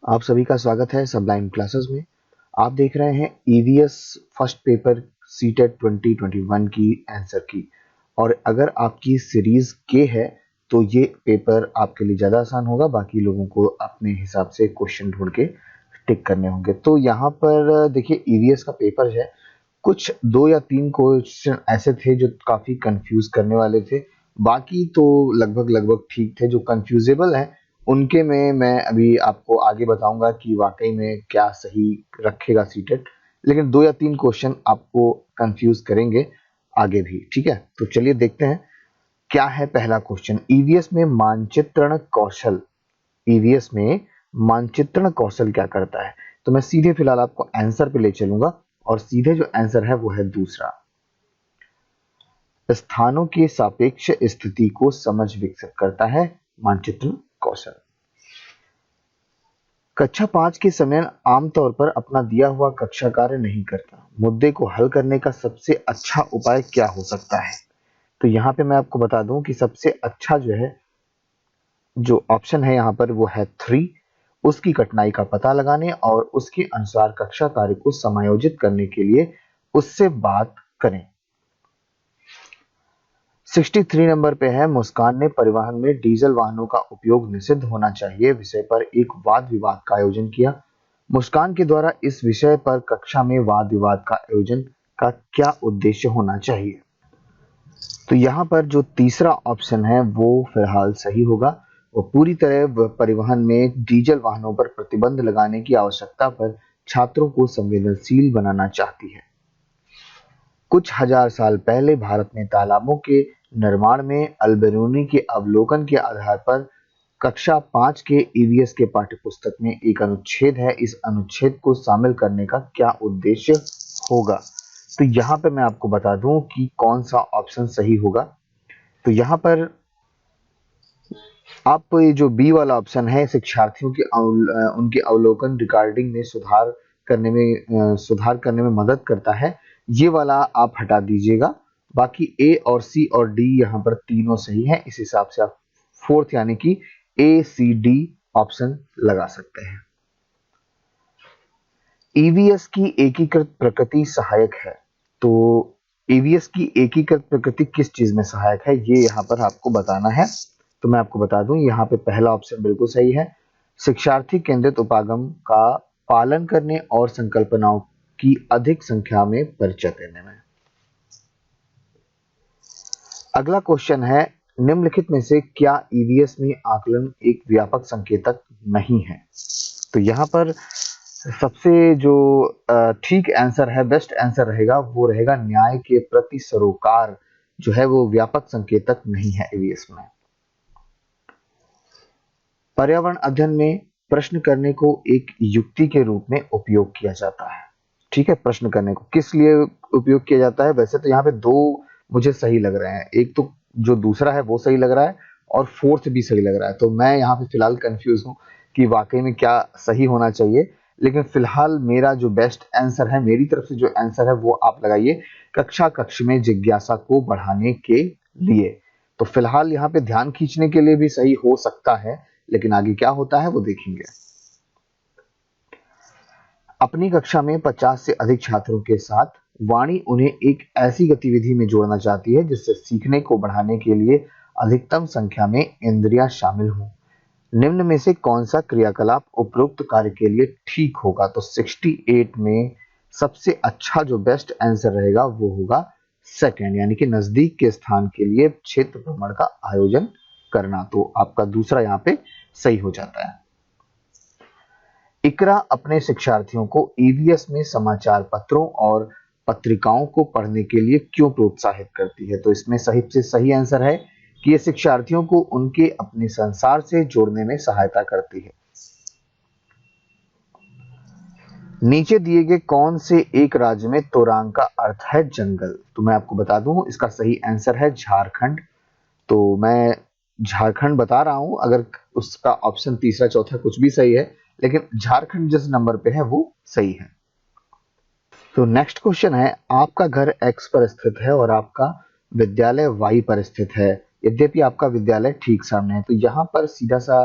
आप सभी का स्वागत है सबलाइन क्लासेस में। आप देख रहे हैं ईवीएस फर्स्ट पेपर सीटेट 2021 की आंसर की। और अगर आपकी सीरीज के है तो ये पेपर आपके लिए ज़्यादा आसान होगा, बाकी लोगों को अपने हिसाब से क्वेश्चन ढूंढ के टिक करने होंगे। तो यहाँ पर देखिए ईवीएस का पेपर है, कुछ 2 या 3 क्वेश्चन ऐसे थे जो काफ़ी कंफ्यूज करने वाले थे, बाकी तो लगभग लगभग ठीक थे। जो कंफ्यूजेबल हैं उनके में मैं अभी आपको आगे बताऊंगा कि वाकई में क्या सही रखेगा सीटेट, लेकिन 2 या 3 क्वेश्चन आपको कंफ्यूज करेंगे आगे भी। ठीक है, तो चलिए देखते हैं क्या है पहला क्वेश्चन। ईवीएस में मानचित्रण कौशल, ईवीएस में मानचित्रण कौशल क्या करता है? तो मैं सीधे फिलहाल आपको आंसर पे ले चलूंगा और सीधे जो आंसर है वो है दूसरा, स्थानों के सापेक्ष स्थिति को समझ विकसित करता है मानचित्रण कौशल। कक्षा 5 के समय आमतौर पर अपना दिया हुआ कक्षा कार्य नहीं करता, मुद्दे को हल करने का सबसे अच्छा उपाय क्या हो सकता है? तो यहाँ पे मैं आपको बता दूं कि सबसे अच्छा जो है, जो ऑप्शन है यहाँ पर वो है 3, उसकी कठिनाई का पता लगाने और उसके अनुसार कक्षा कार्य को समायोजित करने के लिए उससे बात करें। 63 नंबर पे है, मुस्कान ने परिवहन में डीजल वाहनों का उपयोग निषिद्ध होना चाहिए विषय पर एक वाद विवाद का आयोजन किया। मुस्कान के द्वारा इस विषय पर कक्षा में वाद विवाद का आयोजन का क्या उद्देश्य होना चाहिए? तो यहाँ पर जो तीसरा ऑप्शन है वो फिलहाल सही होगा। वो पूरी तरह परिवहन में डीजल वाहनों पर प्रतिबंध लगाने की आवश्यकता पर छात्रों को संवेदनशील बनाना चाहती है। कुछ हजार साल पहले भारत में तालाबों के निर्माण में अल्बेरूनी के अवलोकन के आधार पर कक्षा 5 के ईवीएस के पाठ्यपुस्तक में एक अनुच्छेद है। इस अनुच्छेद को शामिल करने का क्या उद्देश्य होगा? तो यहाँ पे मैं आपको बता दूं कि कौन सा ऑप्शन सही होगा। तो यहाँ पर आप ये जो बी वाला ऑप्शन है, शिक्षार्थियों के उनके अवलोकन रिकॉर्डिंग में सुधार करने में मदद करता है, ये वाला आप हटा दीजिएगा। बाकी ए और सी और डी यहाँ पर तीनों सही हैं। इस हिसाब से आप फोर्थ यानी कि ए सी डी ऑप्शन लगा सकते हैं। ईवीएस की एकीकृत प्रकृति सहायक है, तो ईवीएस की एकीकृत प्रकृति किस चीज में सहायक है ये यहाँ पर आपको बताना है। तो मैं आपको बता दूं, यहाँ पे पहला ऑप्शन बिल्कुल सही है, शिक्षार्थी केंद्रित उपागम का पालन करने और संकल्पनाओं की अधिक संख्या में परिचय देने में। अगला क्वेश्चन है, निम्नलिखित में से क्या ईवीएस में आकलन एक व्यापक संकेतक नहीं है? तो यहाँ पर सबसे जो ठीक आंसर है, बेस्ट आंसर रहेगा वो रहेगा न्याय के प्रति सरोकार जो है वो व्यापक संकेतक नहीं है ईवीएस में। पर्यावरण अध्ययन में प्रश्न करने को एक युक्ति के रूप में उपयोग किया जाता है। ठीक है, प्रश्न करने को किस लिए उपयोग किया जाता है? वैसे तो यहाँ पे दो मुझे सही लग रहे हैं, एक तो जो दूसरा है वो सही लग रहा है और फोर्थ भी सही लग रहा है। तो मैं यहाँ पे फिलहाल कंफ्यूज हूँ कि वाकई में क्या सही होना चाहिए, लेकिन फिलहाल मेरा जो बेस्ट आंसर है, मेरी तरफ से जो आंसर है वो आप लगाइए, कक्ष में जिज्ञासा को बढ़ाने के लिए। तो फिलहाल यहाँ पे ध्यान खींचने के लिए भी सही हो सकता है, लेकिन आगे क्या होता है वो देखेंगे। अपनी कक्षा में 50 से अधिक छात्रों के साथ वाणी उन्हें एक ऐसी गतिविधि में जोड़ना चाहती है जिससे सीखने को बढ़ाने के लिए अधिकतम संख्या में इंद्रियां शामिल हों। निम्न में से कौन सा क्रियाकलाप उपरोक्त कार्य के लिए ठीक होगा? तो 68 में सबसे अच्छा जो बेस्ट आंसर रहेगा वो होगा सेकंड, यानी कि नजदीक के स्थान के लिए क्षेत्र भ्रमण का आयोजन करना। तो आपका दूसरा यहाँ पे सही हो जाता है। इकरा अपने शिक्षार्थियों को ईवीएस में समाचार पत्रों और पत्रिकाओं को पढ़ने के लिए क्यों प्रोत्साहित करती है? तो इसमें सही से सही आंसर है कि ये शिक्षार्थियों को उनके अपने संसार से जोड़ने में सहायता करती है। नीचे दिए गए कौन से एक राज्य में तोरांग का अर्थ है जंगल? तो मैं आपको बता दूं, इसका सही आंसर है झारखंड। तो मैं झारखंड बता रहा हूं, अगर उसका ऑप्शन तीसरा चौथा कुछ भी सही है, लेकिन झारखंड जिस नंबर पे है वो सही है। तो नेक्स्ट क्वेश्चन है, आपका घर एक्स पर स्थित है और आपका विद्यालय वाई पर स्थित है, यद्यपि आपका विद्यालय ठीक सामने है। तो यहाँ पर सीधा सा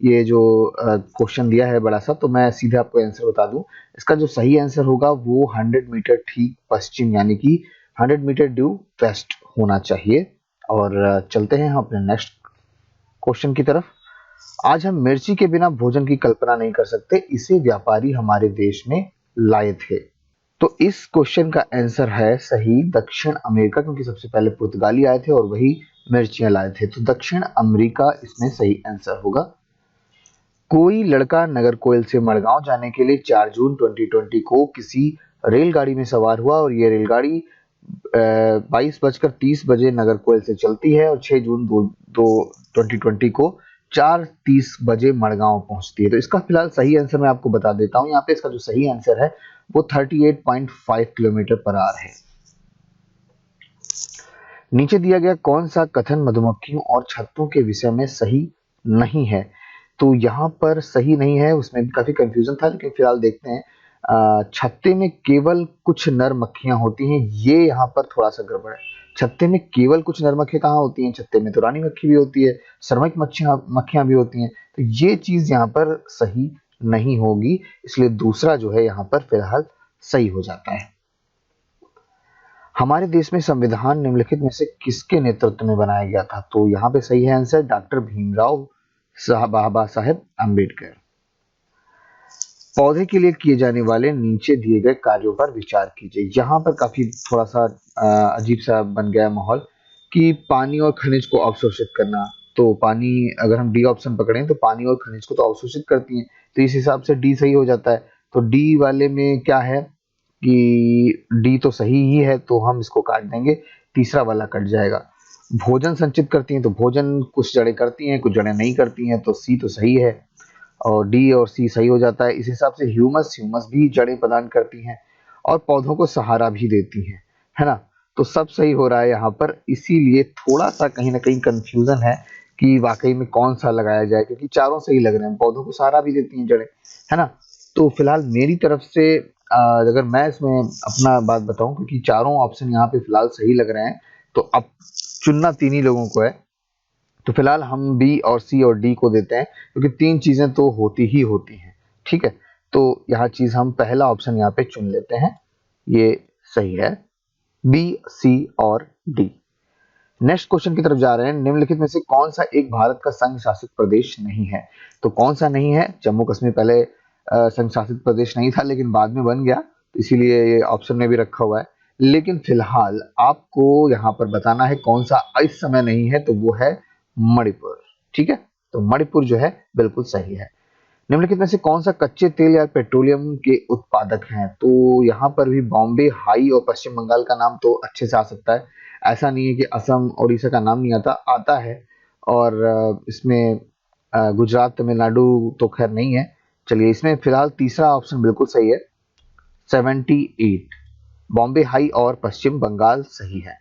ये जो क्वेश्चन दिया है बड़ा सा, तो मैं सीधे आपको आंसर बता दूं। इसका जो सही आंसर होगा वो 100 मीटर ठीक पश्चिम यानी कि 100 मीटर ड्यू वेस्ट होना चाहिए। और चलते हैं हम अपने नेक्स्ट क्वेश्चन की तरफ। आज हम मिर्ची के बिना भोजन की कल्पना नहीं कर सकते, इसे व्यापारी हमारे देश में लाए थे। तो इस क्वेश्चन का आंसर है सही दक्षिण अमेरिका, क्योंकि सबसे पहले पुर्तगाली आए थे और वही मिर्चियां लाए थे। तो दक्षिण अमेरिका इसमें सही आंसर होगा। कोई लड़का नागरकोइल से मड़गांव जाने के लिए 4 जून 2020 को किसी रेलगाड़ी में सवार हुआ और ये रेलगाड़ी 22:30 बजे नागरकोइल से चलती है और 6 जून 2020 को 4:30 बजे मड़गांव पहुंचती है। तो इसका फिलहाल सही आंसर मैं आपको बता देता हूं। यहाँ पे इसका जो सही आंसर है वो 38.5 किलोमीटर पर आवर है। नीचे दिया गया कौन सा कथन मधुमक्खियों और छत्तों के विषय में सही नहीं है? तो यहाँ पर सही नहीं है, उसमें भी काफी कंफ्यूजन था, लेकिन फिलहाल देखते हैं। छत्ते में केवल कुछ नर मक्खियां होती हैं, ये यहाँ पर थोड़ा सा गड़बड़ है। छत्ते में केवल कुछ नर मक्खियां कहाँ होती हैं? छत्ते में तो रानी मक्खी भी होती है, श्रमिक मक्खियां भी होती हैं। तो ये चीज यहाँ पर सही नहीं होगी, इसलिए दूसरा जो है यहाँ पर फिलहाल सही हो जाता है। हमारे देश में संविधान निम्नलिखित में से किसके नेतृत्व में बनाया गया था? तो यहाँ पे सही है आंसर डॉक्टर भीमराव बाबा साहेब अम्बेडकर। पौधे के लिए किए जाने वाले नीचे दिए गए कार्यों पर विचार कीजिए। यहाँ पर काफी थोड़ा सा अजीब सा बन गया माहौल कि पानी और खनिज को अवशोषित करना। तो पानी, अगर हम डी ऑप्शन पकड़ें तो पानी और खनिज को तो अवशोषित करती हैं, तो इस हिसाब से डी सही हो जाता है। तो डी वाले में क्या है कि डी तो सही ही है, तो हम इसको काट देंगे, तीसरा वाला कट जाएगा। भोजन संचित करती हैं, तो भोजन कुछ जड़ें करती हैं, कुछ जड़ें नहीं करती हैं, तो सी तो सही है और डी और सी सही हो जाता है। इस हिसाब से ह्यूमस भी जड़ें प्रदान करती हैं और पौधों को सहारा भी देती हैं, है ना? तो सब सही हो रहा है यहाँ पर, इसीलिए थोड़ा सा कहीं ना कहीं कंफ्यूजन है कि वाकई में कौन सा लगाया जाए, क्योंकि चारों सही लग रहे हैं, पौधों को सहारा भी देती हैं जड़ें, है ना? तो फिलहाल मेरी तरफ से अगर मैं इसमें अपना बात बताऊं, क्योंकि चारों ऑप्शन यहाँ पे फिलहाल सही लग रहे हैं, तो अब चुनना तीन ही लोगों को है। तो फिलहाल हम बी और सी और डी को देते हैं, क्योंकि तीन चीजें तो होती ही होती हैं। ठीक है, तो यह चीज हम पहला ऑप्शन यहाँ पे चुन लेते हैं, ये सही है, बी, सी और डी। नेक्स्ट क्वेश्चन की तरफ जा रहे हैं। निम्नलिखित में से कौन सा एक भारत का संघ शासित प्रदेश नहीं है? तो कौन सा नहीं है? जम्मू कश्मीर पहले संघ शासित प्रदेश नहीं था, लेकिन बाद में बन गया, तो इसीलिए ये ऑप्शन में भी रखा हुआ है। लेकिन फिलहाल आपको यहाँ पर बताना है कौन सा इस समय नहीं है, तो वो है मणिपुर। ठीक है, तो मणिपुर जो है बिल्कुल सही है। निम्नलिखित में से कौन सा कच्चे तेल या पेट्रोलियम के उत्पादक हैं? तो यहाँ पर भी बॉम्बे हाई और पश्चिम बंगाल का नाम तो अच्छे से आ सकता है, ऐसा नहीं है कि असम और उड़ीसा का नाम नहीं आता है। और इसमें गुजरात, तमिलनाडु तो खैर नहीं है। चलिए, इसमें फिलहाल तीसरा ऑप्शन बिल्कुल सही है, 78, बॉम्बे हाई और पश्चिम बंगाल सही है।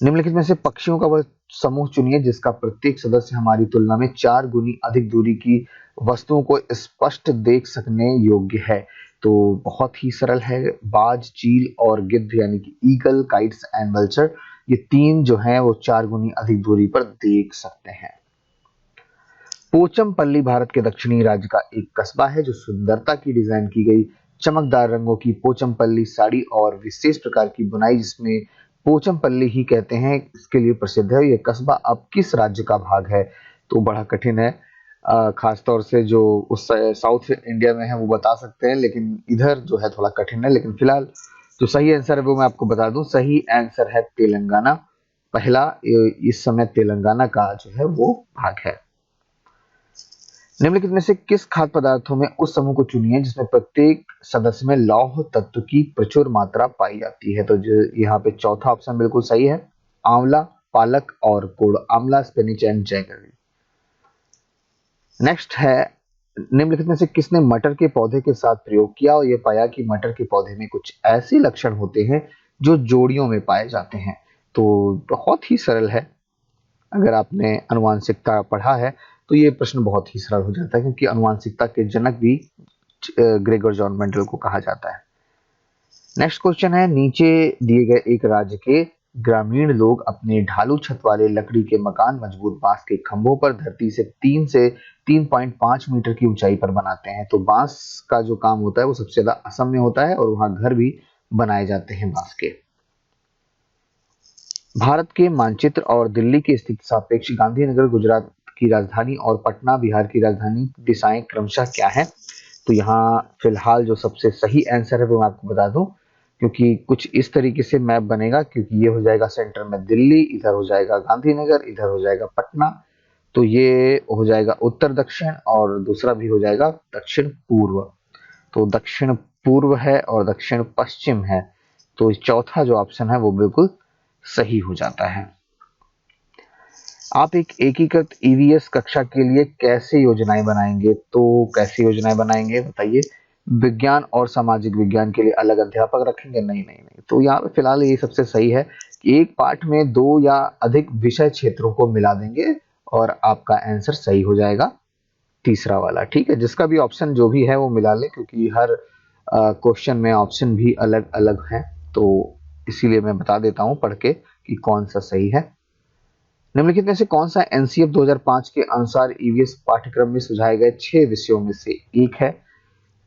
निम्नलिखित में से पक्षियों का वह समूह चुनिए जिसका प्रत्येक सदस्य हमारी तुलना में 4 गुनी अधिक दूरी की वस्तुओं को स्पष्ट देख सकने योग्य है। तो बहुत ही सरल है, बाज, चील और गिद्ध यानी कि ईगल, काइट्स एंड वल्चर, ये तीन जो हैं वो 4 गुनी अधिक दूरी पर देख सकते हैं। पोचमपल्ली भारत के दक्षिणी राज्य का एक कस्बा है जो सुंदरता की डिजाइन की गई चमकदार रंगों की पोचमपल्ली साड़ी और विशेष प्रकार की बुनाई, जिसमें पोचमपल्ली ही कहते हैं, इसके लिए प्रसिद्ध है। यह कस्बा अब किस राज्य का भाग है? तो बड़ा कठिन है, खास तौर से जो उस साउथ इंडिया में है वो बता सकते हैं, लेकिन इधर जो है थोड़ा कठिन है। लेकिन फिलहाल जो सही आंसर है वो मैं आपको बता दूं, सही आंसर है तेलंगाना। पहला इस समय तेलंगाना का जो है वो भाग है। निम्नलिखित में से किस खाद्य पदार्थों में उस समूह को चुनिए जिसमें प्रत्येक सदस्य में लौह तत्व की प्रचुर मात्रा पाई जाती है? तो यहाँ पे चौथा ऑप्शन बिल्कुल सही है, आंवला, पालक और गुड़, आंवला, स्पिनिच एंड जैगरी। नेक्स्ट है, निम्नलिखित में से किसने मटर के पौधे के साथ प्रयोग किया और यह पाया कि मटर के पौधे में कुछ ऐसे लक्षण होते हैं जो जोड़ियों में पाए जाते हैं? तो बहुत ही सरल है, अगर आपने अनुवांशिकता पढ़ा है तो ये प्रश्न बहुत ही सरल हो जाता है, क्योंकि अनुवांशिकता के जनक भी ग्रेगर जॉन मेंडल को कहा जाता है। नेक्स्ट क्वेश्चन है, नीचे दिए गए एक राज्य के ग्रामीण लोग अपने ढालू छत वाले लकड़ी के मकान, मजबूत बांस के खंभों पर धरती से 3 से 3.5 मीटर की ऊंचाई पर बनाते हैं। तो बांस का जो काम होता है वो सबसे ज्यादा असम में होता है और वहां घर भी बनाए जाते हैं बांस के। भारत के मानचित्र और दिल्ली की स्थिति सापेक्ष गांधीनगर गुजरात की राजधानी और पटना बिहार की राजधानी दिशाएं क्रमशः क्या है? तो यहाँ फिलहाल जो सबसे सही आंसर है वो मैं आपको बता दूं, क्योंकि कुछ इस तरीके से मैप बनेगा, क्योंकि ये हो जाएगा सेंटर में दिल्ली, इधर हो जाएगा गांधीनगर, इधर हो जाएगा पटना, तो ये हो जाएगा उत्तर दक्षिण और दूसरा भी हो जाएगा दक्षिण पूर्व। तो दक्षिण पूर्व है और दक्षिण पश्चिम है, तो चौथा जो ऑप्शन है वो बिल्कुल सही हो जाता है। आप एक एकीकृत ईवीएस कक्षा के लिए कैसे योजनाएं बनाएंगे? तो कैसे योजनाएं बनाएंगे बताइए? विज्ञान और सामाजिक विज्ञान के लिए अलग अध्यापक रखेंगे? नहीं। तो यहाँ पे फिलहाल ये सबसे सही है कि एक पाठ में 2 या अधिक विषय क्षेत्रों को मिला देंगे और आपका आंसर सही हो जाएगा, तीसरा वाला। ठीक है, जिसका भी ऑप्शन जो भी है वो मिला ले, क्योंकि हर क्वेश्चन में ऑप्शन भी अलग अलग है, तो इसीलिए मैं बता देता हूँ पढ़ के कि कौन सा सही है। निम्नलिखित में से कौन सा एनसीएफ 2005 के अनुसार ईवीएस पाठ्यक्रम में सुझाए गए 6 विषयों में से एक है?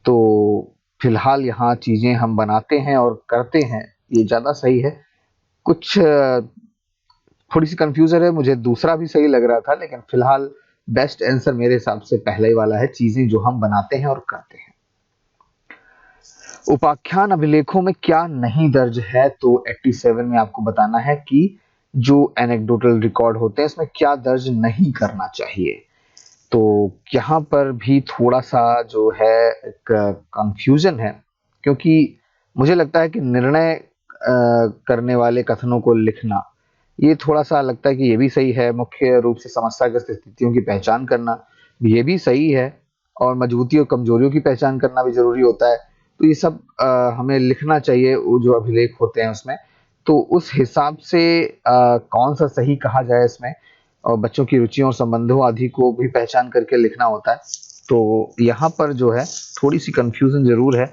तो फिलहाल यहाँ चीजें हम बनाते हैं और करते हैं, ये ज्यादा सही है। कुछ थोड़ी सी कंफ्यूजन है, मुझे दूसरा भी सही लग रहा था, लेकिन फिलहाल बेस्ट आंसर मेरे हिसाब से पहले ही वाला है, चीजें जो हम बनाते हैं और करते हैं। उपाख्यान अभिलेखों में क्या नहीं दर्ज है? तो 87 में आपको बताना है कि जो एनेक्डोटल रिकॉर्ड होते हैं इसमें क्या दर्ज नहीं करना चाहिए। तो यहाँ पर भी थोड़ा सा जो है कंफ्यूजन है, क्योंकि मुझे लगता है कि निर्णय करने वाले कथनों को लिखना, ये थोड़ा सा लगता है कि ये भी सही है। मुख्य रूप से समस्याग्रस्त स्थितियों की पहचान करना, ये भी सही है, और मजबूती और कमजोरियों की पहचान करना भी जरूरी होता है। तो ये सब हमें लिखना चाहिए वो जो अभिलेख होते हैं उसमें। तो उस हिसाब से कौन सा सही कहा जाए इसमें, और बच्चों की रुचियों और संबंधों आदि को भी पहचान करके लिखना होता है। तो यहाँ पर जो है थोड़ी सी कंफ्यूजन जरूर है,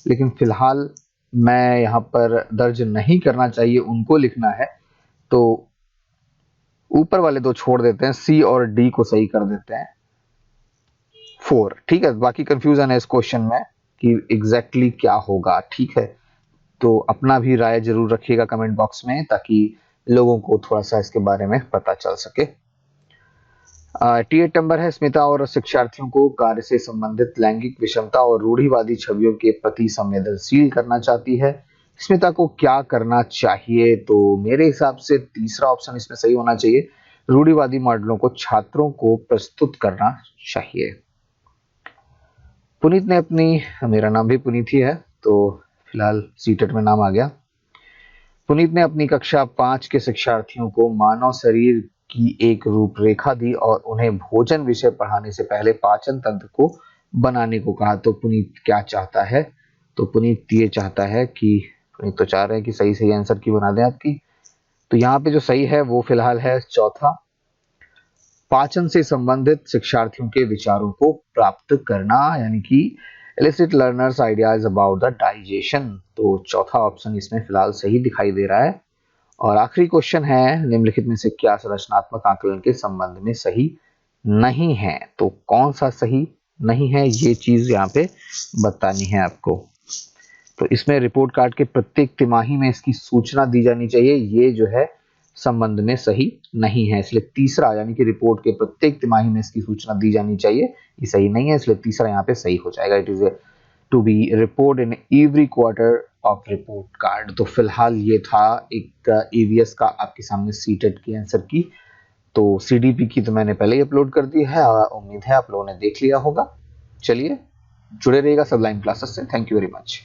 लेकिन फिलहाल मैं यहाँ पर दर्ज नहीं करना चाहिए उनको लिखना है, तो ऊपर वाले 2 छोड़ देते हैं, सी और डी को सही कर देते हैं 4। ठीक है, बाकी कंफ्यूजन है इस क्वेश्चन में कि एग्जैक्टली क्या होगा। ठीक है, तो अपना भी राय जरूर रखिएगा कमेंट बॉक्स में, ताकि लोगों को थोड़ा सा इसके बारे में पता चल सके। T8 नंबर है, स्मिता और शिक्षार्थियों को कार्य से संबंधित लैंगिक विषमता और रूढ़िवादी छवियों के प्रति संवेदनशील करना चाहती है। स्मिता को क्या करना चाहिए? तो मेरे हिसाब से तीसरा ऑप्शन इसमें सही होना चाहिए, रूढ़िवादी मॉडलों को छात्रों को प्रस्तुत करना चाहिए। पुनीत ने अपनी, मेरा नाम भी पुनीत ही है, तो फिलहाल सीटेट में नाम आ गया। पुनीत ने अपनी कक्षा 5 के शिक्षार्थियों को मानव शरीर की एक रूपरेखा दी और उन्हें भोजन विषय पढ़ाने से पहले पाचन तंत्र को बनाने को कहा। तो पुनीत क्या चाहता है? तो पुनीत ये चाहता है कि, पुनीत तो चाह रहे हैं कि सही सही आंसर की बना दें आपकी। तो यहाँ पे जो सही है वो फिलहाल है चौथा, पाचन से संबंधित शिक्षार्थियों के विचारों को प्राप्त करना, यानी कि elicit learners ideas about the digestion। तो चौथा ऑप्शन इसमें फिलहाल सही दिखाई दे रहा है। और आखिरी क्वेश्चन है, निम्नलिखित में से क्या संरचनात्मक आकलन के संबंध में सही नहीं है? तो कौन सा सही नहीं है, ये चीज यहाँ पे बतानी है आपको। तो इसमें रिपोर्ट कार्ड के प्रत्येक तिमाही में इसकी सूचना दी जानी चाहिए, ये जो है संबंध में सही नहीं है, इसलिए तीसरा, यानी कि रिपोर्ट के प्रत्येक तिमाही में इसकी सूचना दी जानी चाहिए, ये सही नहीं है, इसलिए तीसरा यहाँ पे सही हो जाएगा। It is to be report in every quarter of report card. तो फिलहाल ये था एक ईवीएस का आपके सामने सीटेट की आंसर की। तो सीडीपी की तो मैंने पहले ही अपलोड कर दी है, उम्मीद है आप लोगों ने देख लिया होगा। चलिए जुड़े रहिएगा सबलाइन क्लासेस से। Thank you very much.